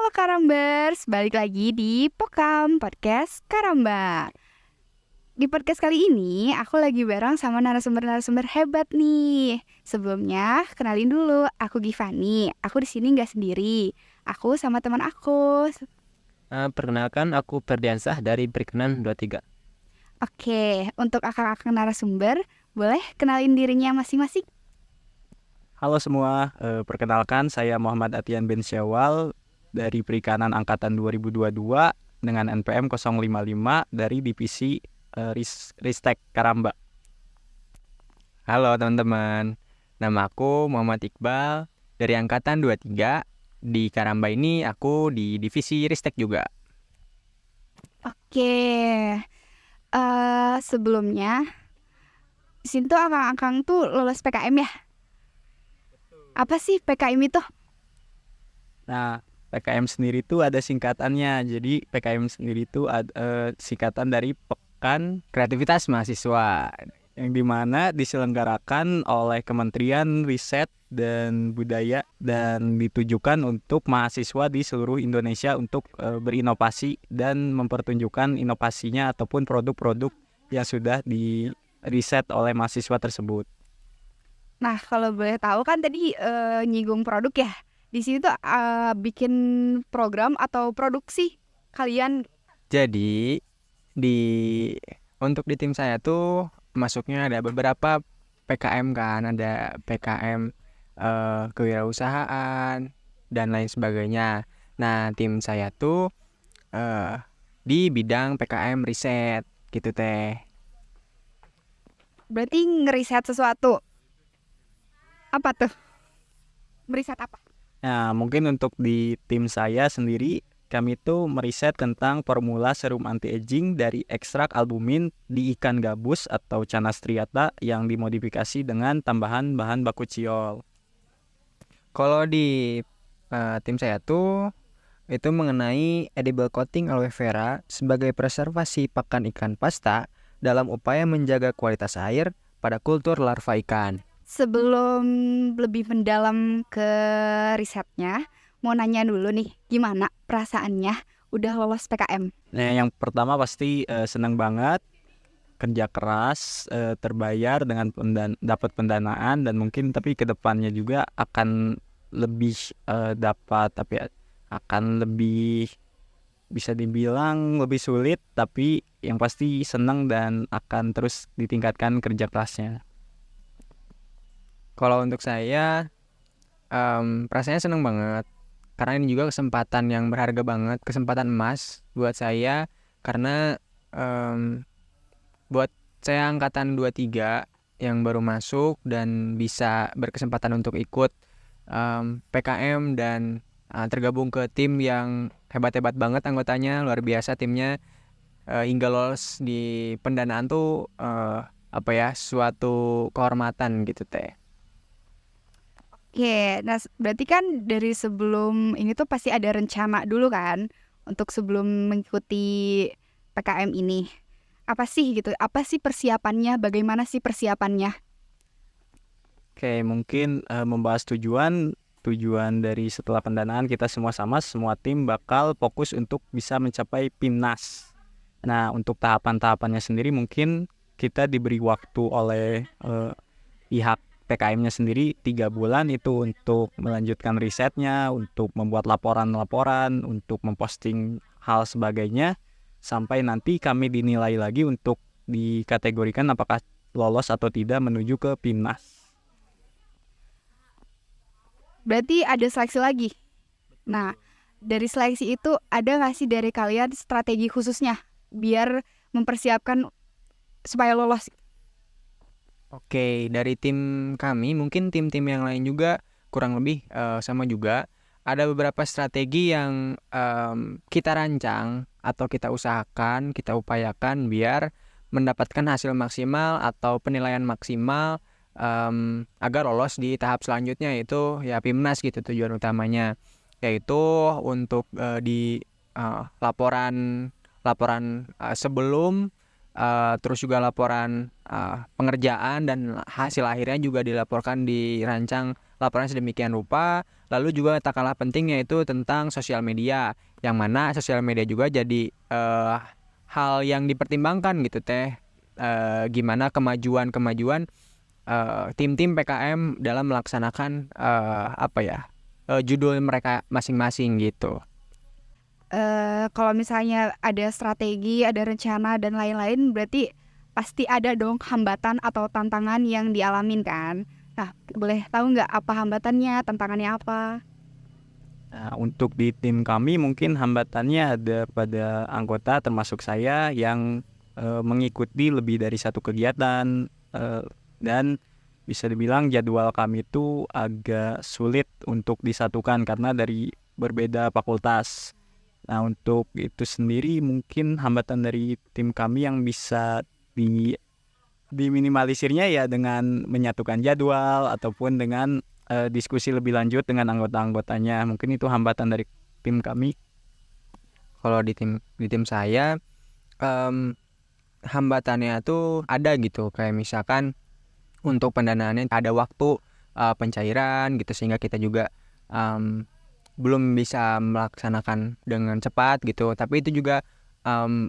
Halo Karambers, balik lagi di Pokam Podcast Karambar. Di podcast kali ini aku lagi bareng sama narasumber-narasumber hebat nih. Sebelumnya kenalin dulu, aku Givani. Aku di sini nggak sendiri. Aku sama teman aku. Perkenalkan, aku Ferdiansah dari Perkenan 23. Oke, untuk akang-akang narasumber, boleh kenalin dirinya masing-masing. Halo semua, perkenalkan saya Muhammad Atian bin Syawal dari Perikanan Angkatan 2022 dengan NPM 055 dari Divisi Ristek Karamba. Halo teman-teman, nama aku Muhammad Iqbal dari Angkatan 23. Di Karamba ini aku di Divisi Ristek juga. Oke, sebelumnya, di sini tuh akang-akang tuh lolos PKM ya? Apa sih PKM itu? Nah, PKM sendiri itu ada singkatannya. Jadi PKM sendiri itu singkatan dari Pekan Kreativitas Mahasiswa. yang dimana diselenggarakan oleh Kementerian Riset dan Budaya dan ditujukan untuk mahasiswa di seluruh Indonesia untuk berinovasi dan mempertunjukkan inovasinya ataupun produk-produk yang sudah di riset oleh mahasiswa tersebut. Nah, kalau boleh tahu kan tadi nyinggung produk ya. Di sini tuh bikin program atau produksi kalian. Jadi untuk di tim saya tuh masuknya ada beberapa PKM kan, ada PKM kewirausahaan dan lain sebagainya. Nah, tim saya tuh di bidang PKM riset gitu teh. Berarti ngeriset sesuatu. Apa tuh? Meriset apa? Nah, mungkin untuk di tim saya sendiri, kami tuh meriset tentang formula serum anti-aging dari ekstrak albumin di ikan gabus atau Canas striata yang dimodifikasi dengan tambahan bahan baku ciol. Kalau di tim saya tuh itu mengenai edible coating aloe vera sebagai preservasi pakan ikan pasta dalam upaya menjaga kualitas air pada kultur larva ikan. Sebelum lebih mendalam ke risetnya, mau nanya dulu nih, gimana perasaannya udah lolos PKM? Nah, yang pertama pasti senang banget, kerja keras, terbayar dengan dapat pendanaan dan mungkin tapi kedepannya juga akan lebih akan lebih bisa dibilang lebih sulit, tapi yang pasti senang dan akan terus ditingkatkan kerja kerasnya. Kalau untuk saya rasanya seneng banget karena ini juga kesempatan yang berharga banget, kesempatan emas buat saya karena buat saya angkatan 23 yang baru masuk dan bisa berkesempatan untuk ikut PKM dan tergabung ke tim yang hebat-hebat banget anggotanya, luar biasa timnya, hingga lolos di pendanaan tuh suatu kehormatan gitu teh. Oke, nah berarti kan dari sebelum ini tuh pasti ada rencana dulu kan untuk sebelum mengikuti PKM ini. Apa sih gitu? Apa sih persiapannya? Bagaimana sih persiapannya? Oke, mungkin membahas tujuan dari setelah pendanaan kita semua tim bakal fokus untuk bisa mencapai PIMNAS. Nah, untuk tahapan-tahapannya sendiri mungkin kita diberi waktu oleh pihak PKM-nya sendiri 3 bulan itu untuk melanjutkan risetnya, untuk membuat laporan-laporan, untuk memposting hal sebagainya, sampai nanti kami dinilai lagi untuk dikategorikan apakah lolos atau tidak menuju ke PIMNAS. Berarti ada seleksi lagi. Nah, dari seleksi itu ada nggak sih dari kalian strategi khususnya biar mempersiapkan supaya lolos? Oke, dari tim kami, mungkin tim-tim yang lain juga kurang lebih sama juga. Ada beberapa strategi yang kita rancang atau kita usahakan, kita upayakan biar mendapatkan hasil maksimal atau penilaian maksimal agar lolos di tahap selanjutnya, yaitu ya PIMNAS gitu tujuan utamanya. Yaitu untuk di laporan sebelum, terus juga laporan pengerjaan dan hasil akhirnya juga dilaporkan, dirancang laporan sedemikian rupa Lalu juga tak kalah penting yaitu tentang sosial media, yang mana sosial media juga jadi hal yang dipertimbangkan gitu teh. Gimana kemajuan tim-tim PKM dalam melaksanakan judul mereka masing-masing gitu. Kalau misalnya ada strategi, ada rencana dan lain-lain, berarti pasti ada dong hambatan atau tantangan yang dialamin kan. Nah, boleh tahu nggak apa hambatannya, tantangannya apa? Nah, untuk di tim kami mungkin hambatannya ada pada anggota termasuk saya yang mengikuti lebih dari satu kegiatan, dan bisa dibilang jadwal kami itu agak sulit untuk disatukan karena dari berbeda fakultas. Nah, untuk itu sendiri mungkin hambatan dari tim kami yang bisa diminimalisirnya ya dengan menyatukan jadwal ataupun dengan diskusi lebih lanjut dengan anggota-anggotanya. Mungkin itu hambatan dari tim kami. Kalau di tim saya hambatannya tuh ada gitu, kayak misalkan untuk pendanaannya ada waktu pencairan gitu, sehingga kita juga belum bisa melaksanakan dengan cepat gitu. Tapi itu juga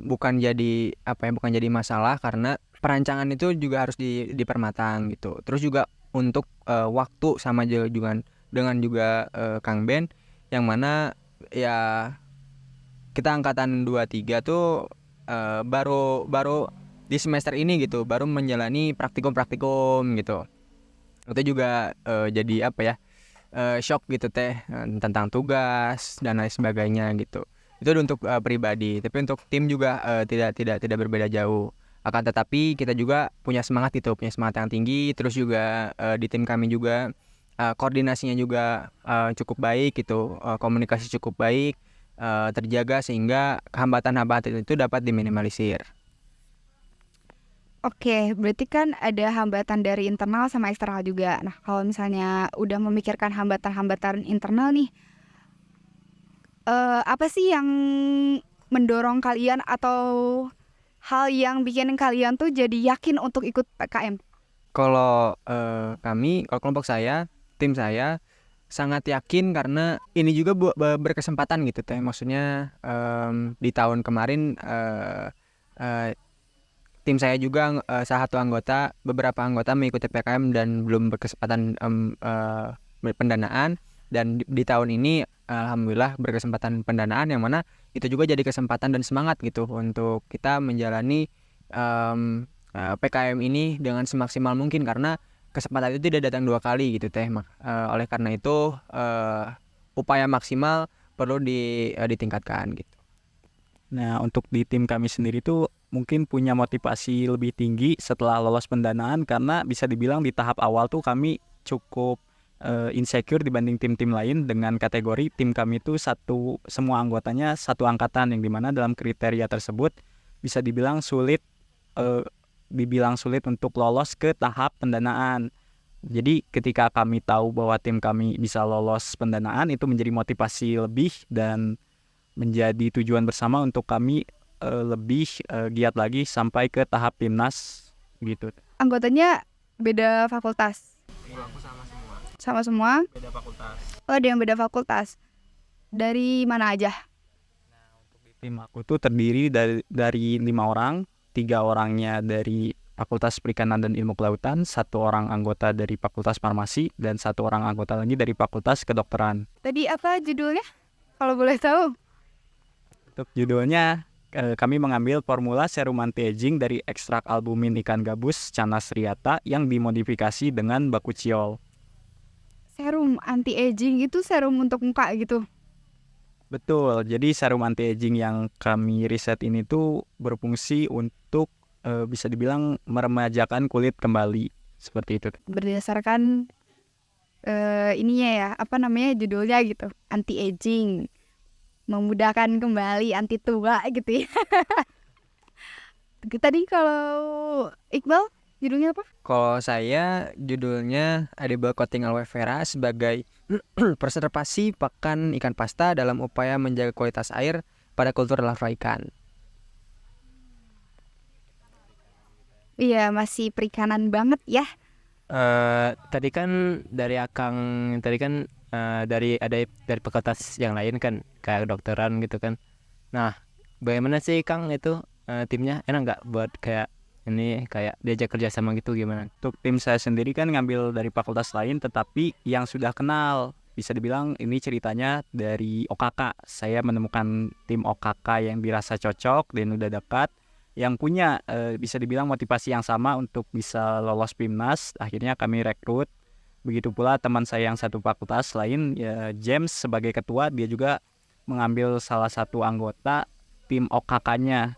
bukan jadi masalah karena perancangan itu juga harus dipermatang gitu. Terus juga untuk waktu sama juga dengan juga Kang Ben, yang mana ya kita angkatan 23 tuh baru di semester ini gitu, baru menjalani praktikum gitu. Itu juga jadi shock gitu teh, tentang tugas dan lain sebagainya gitu. Itu untuk pribadi, tapi untuk tim juga tidak berbeda jauh. Akan tetapi kita juga punya semangat yang tinggi. Terus juga di tim kami juga koordinasinya juga cukup baik gitu, komunikasi cukup baik, terjaga sehingga hambatan-hambatan itu dapat diminimalisir. Oke, berarti kan ada hambatan dari internal sama eksternal juga. Nah, kalau misalnya udah memikirkan hambatan-hambatan internal nih, apa sih yang mendorong kalian atau hal yang bikin kalian tuh jadi yakin untuk ikut PKM? Kalau kalau kelompok saya, tim saya sangat yakin karena ini juga berkesempatan gitu teh. Maksudnya di tahun kemarin tim saya juga beberapa anggota mengikuti PKM dan belum berkesempatan pendanaan, dan di tahun ini alhamdulillah berkesempatan pendanaan, yang mana itu juga jadi kesempatan dan semangat gitu untuk kita menjalani PKM ini dengan semaksimal mungkin, karena kesempatan itu tidak datang 2 kali gitu teh. Oleh karena itu upaya maksimal perlu ditingkatkan gitu. Nah, untuk di tim kami sendiri tuh mungkin punya motivasi lebih tinggi setelah lolos pendanaan karena bisa dibilang di tahap awal tuh kami cukup insecure dibanding tim-tim lain dengan kategori tim kami itu semua anggotanya satu angkatan, yang dimana dalam kriteria tersebut bisa dibilang sulit untuk lolos ke tahap pendanaan. Jadi ketika kami tahu bahwa tim kami bisa lolos pendanaan, itu menjadi motivasi lebih dan menjadi tujuan bersama untuk kami lebih giat lagi sampai ke tahap PIMNAS gitu. Anggotanya beda fakultas? Aku sama semua. Sama semua? Beda fakultas. Oh, ada yang beda fakultas. Dari mana aja? Tim aku tuh terdiri dari 5 orang, 3 orangnya dari Fakultas Perikanan dan Ilmu Kelautan, 1 orang anggota dari Fakultas Farmasi, dan 1 orang anggota lagi dari Fakultas Kedokteran. Tadi apa judulnya? Kalau boleh tahu. Untuk judulnya, kami mengambil formula serum anti-aging dari ekstrak albumin ikan gabus Canas riata yang dimodifikasi dengan bakuchiol. Serum anti-aging itu serum untuk muka gitu? Betul, jadi serum anti-aging yang kami riset ini tuh berfungsi untuk bisa dibilang meremajakan kulit kembali, seperti itu. Berdasarkan judulnya gitu, anti-aging, memudahkan kembali, anti tua gitu ya. Tadi kalau Iqbal judulnya apa? Kalau saya judulnya Edible Coating Aloe Vera sebagai preservasi pakan ikan pasta dalam upaya menjaga kualitas air pada kultur larva ikan. Iya, masih perikanan banget ya. Tadi kan dari Akang tadi kan dari fakultas yang lain kan kayak kedokteran gitu kan. Nah, bagaimana sih Kang itu timnya enak nggak buat kayak ini kayak diajak kerja sama gitu gimana? Untuk tim saya sendiri kan ngambil dari fakultas lain tetapi yang sudah kenal. Bisa dibilang ini ceritanya dari OKK. Saya menemukan tim OKK yang dirasa cocok dan udah dekat, yang punya bisa dibilang motivasi yang sama untuk bisa lolos PIMNAS. Akhirnya kami rekrut. Begitu pula teman saya yang satu fakultas lain, ya James sebagai ketua, dia juga mengambil salah satu anggota tim OKK-nya,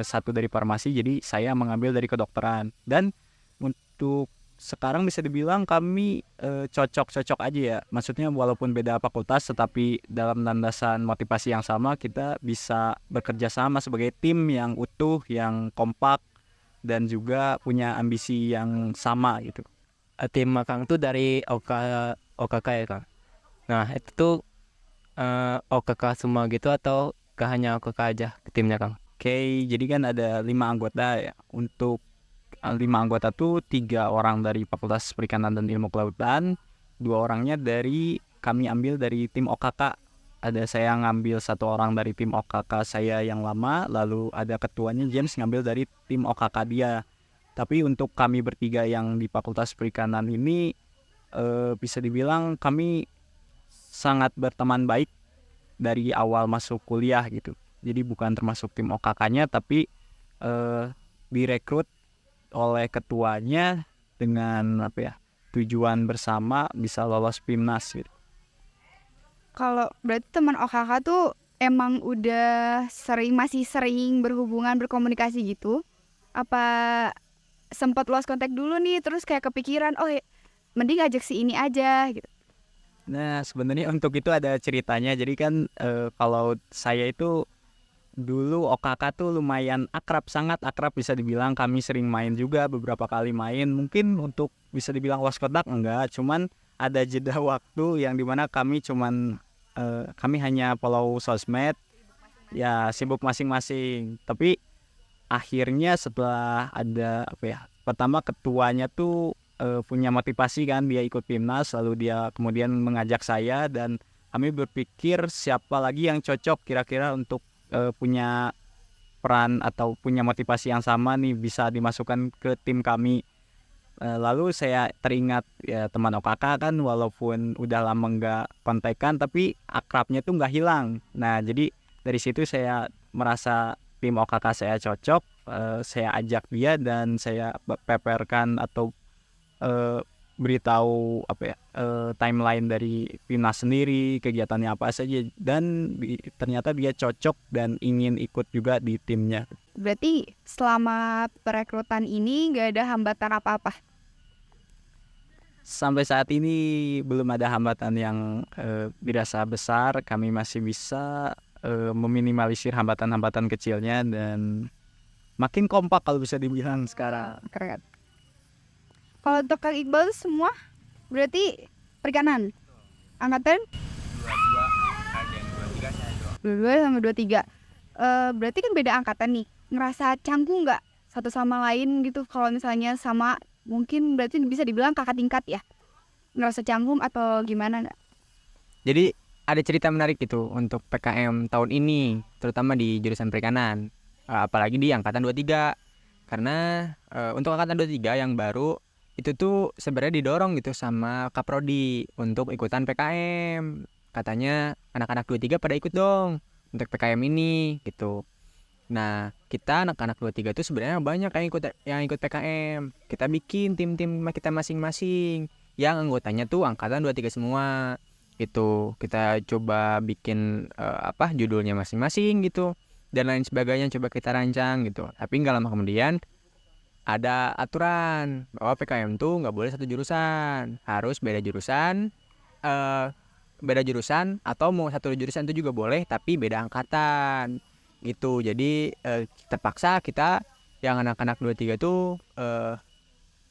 satu dari farmasi, jadi saya mengambil dari kedokteran. Dan untuk sekarang bisa dibilang kami cocok-cocok aja ya. Maksudnya walaupun beda fakultas tetapi dalam landasan motivasi yang sama, kita bisa bekerja sama sebagai tim yang utuh, yang kompak, dan juga punya ambisi yang sama gitu. Tim Kang tuh dari OKK ya Kang. Nah itu tuh OKK semua gitu atau hanya OKK aja timnya Kang? Oke, jadi kan ada 5 anggota ya. Untuk 5 anggota tuh 3 orang dari Fakultas Perikanan dan Ilmu Kelautan, 2 orangnya kami ambil dari tim OKK. Ada saya ngambil 1 orang dari tim OKK saya yang lama, lalu ada ketuanya James ngambil dari tim OKK dia. Tapi untuk kami bertiga yang di Fakultas Perikanan ini bisa dibilang kami sangat berteman baik dari awal masuk kuliah gitu. Jadi bukan termasuk tim OKK-nya tapi direkrut oleh ketuanya dengan tujuan bersama bisa lolos PIMNAS gitu. Kalau berarti teman OKK tuh emang udah masih sering berhubungan, berkomunikasi gitu? Apa sempat lost contact dulu nih, terus kayak kepikiran, mending ajak si ini aja gitu? Nah, sebenarnya untuk itu ada ceritanya. Jadi kan kalau saya itu dulu OKK tuh lumayan akrab, sangat akrab bisa dibilang. Kami sering main juga, beberapa kali main. Mungkin untuk bisa dibilang lost contact enggak, cuman ada jeda waktu yang dimana kami hanya follow sosmed, ya sibuk masing-masing. Tapi akhirnya setelah ada pertama ketuanya tuh punya motivasi kan, dia ikut PIMNAS, lalu dia kemudian mengajak saya, dan kami berpikir siapa lagi yang cocok kira-kira untuk punya peran atau punya motivasi yang sama nih, bisa dimasukkan ke tim kami. Lalu saya teringat ya teman OKK kan, walaupun udah lama nggak kontekan tapi akrabnya tuh nggak hilang. Nah jadi dari situ saya merasa tim OKK saya cocok, saya ajak dia dan saya paperkan atau beritahu timeline dari PIMNAS sendiri, kegiatannya apa saja, dan ternyata dia cocok dan ingin ikut juga di timnya. Berarti selama perekrutan ini gak ada hambatan apa-apa? Sampai saat ini belum ada hambatan yang dirasa besar. Kami masih bisa meminimalisir hambatan-hambatan kecilnya dan makin kompak kalau bisa dibilang sekarang. Keren. Kalau untuk Kang Iqbal semua berarti perikanan angkatan 22 sama 23. Berarti kan beda angkatan nih. Ngerasa canggung nggak satu sama lain gitu? Kalau misalnya sama, mungkin berarti bisa dibilang kakak tingkat ya. Ngerasa canggung atau gimana nggak? Jadi ada cerita menarik gitu untuk PKM tahun ini, terutama di jurusan perikanan, apalagi di angkatan 23. Karena untuk angkatan 23 yang baru itu tuh sebenarnya didorong gitu sama Kaprodi untuk ikutan PKM. Katanya anak-anak 23 pada ikut dong untuk PKM ini gitu. Nah, kita anak-anak 23 itu sebenarnya banyak yang ikut PKM. Kita bikin tim-tim kita masing-masing yang anggotanya tuh angkatan 23 semua. Gitu. Kita coba bikin judulnya masing-masing gitu dan lain sebagainya, coba kita rancang gitu. Tapi nggak lama kemudian ada aturan bahwa PKM tuh nggak boleh satu jurusan, harus beda jurusan, atau mau satu jurusan itu juga boleh tapi beda angkatan gitu. Jadi terpaksa kita yang anak-anak 23 tuh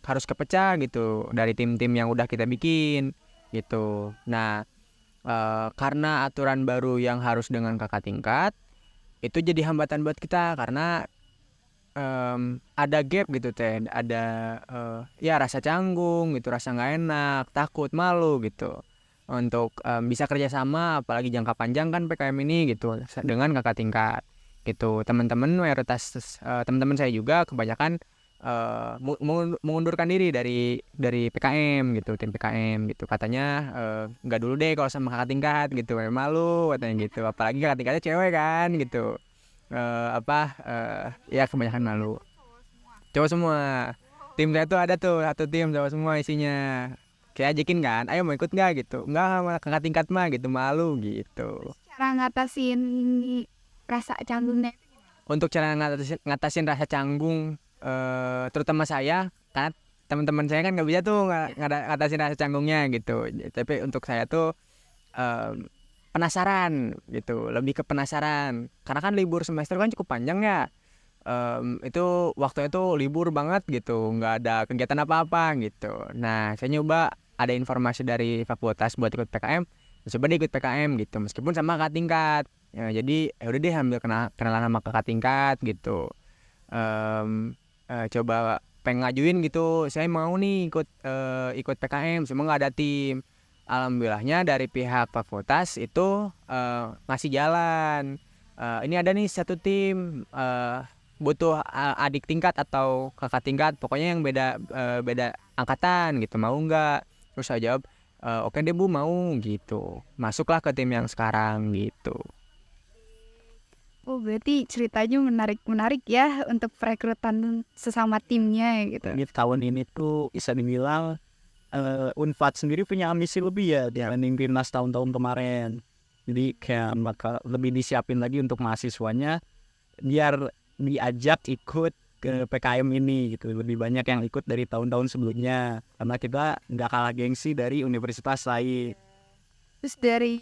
harus kepecah gitu dari tim-tim yang udah kita bikin gitu. Nah karena aturan baru yang harus dengan kakak tingkat itu jadi hambatan buat kita karena ada gap gitu teh, ada rasa canggung gitu, rasa nggak enak, takut, malu gitu. untuk bisa kerjasama, apalagi jangka panjang kan PKM ini gitu dengan kakak tingkat gitu. Teman-teman mayoritas teman-teman saya juga kebanyakan mengundurkan diri dari PKM gitu, tim PKM gitu. Katanya nggak dulu deh kalau sama kakak tingkat gitu, malu katanya gitu. Apalagi kakak tingkatnya cewek kan gitu. Ya kebanyakan malu. Cowok semua. Tim saya tuh ada tuh satu tim cowok semua isinya. Kayak ajakin kan, ayo mau ikut nggak gitu? Nggak sama kakak tingkat mah gitu, malu gitu. Cara ngatasin rasa canggungnya itu Untuk cara ngatasin rasa canggung, terutama saya, karena teman-teman saya kan nggak bisa tuh ngatasin rasa canggungnya gitu. Tapi untuk saya tuh penasaran gitu, lebih ke penasaran. Karena kan libur semester kan cukup panjang ya. Itu waktunya tuh libur banget gitu, nggak ada kegiatan apa-apa gitu. Nah, saya nyoba ada informasi dari fakultas buat ikut PKM, coba deh ikut PKM gitu, meskipun sama kakak tingkat. Ya, jadi udah deh ambil kenalan sama kakak tingkat gitu. Coba pengen ngajuin gitu, saya mau nih ikut PKM, cuma nggak ada tim. Alhamdulillahnya dari pihak fakultas itu ngasih jalan. Ini ada nih satu tim butuh adik tingkat atau kakak tingkat, pokoknya yang beda angkatan gitu, mau nggak? Terus saya jawab, oke deh Bu, mau gitu. Masuklah ke tim yang sekarang gitu. Oh, berarti ceritanya menarik ya untuk perekrutan sesama timnya gitu. Ini tahun ini tuh bisa dibilang Unpad sendiri punya ambisi lebih ya dibanding timnas tahun-tahun kemarin. Jadi kayak bakal lebih disiapin lagi untuk mahasiswanya biar diajak ikut ke PKM ini gitu. Lebih banyak yang ikut dari tahun-tahun sebelumnya karena kita nggak kalah gengsi dari universitas lain. Terus dari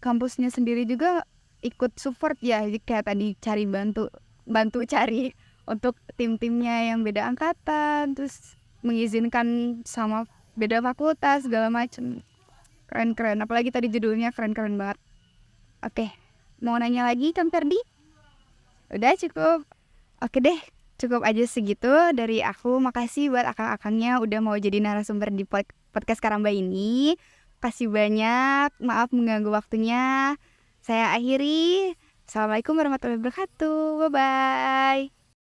kampusnya sendiri juga ikut support ya, jadi kayak tadi cari bantu cari untuk tim-timnya yang beda angkatan, terus mengizinkan sama beda fakultas segala macem. Keren-keren, apalagi tadi judulnya keren-keren banget. Oke, mau nanya lagi Kang Ferdi? Udah cukup. Oke deh, cukup aja segitu dari aku. Makasih buat akang-akangnya udah mau jadi narasumber di podcast Karamba ini. Makasih banyak, maaf mengganggu waktunya. Saya akhiri. Assalamualaikum warahmatullahi wabarakatuh. Bye-bye.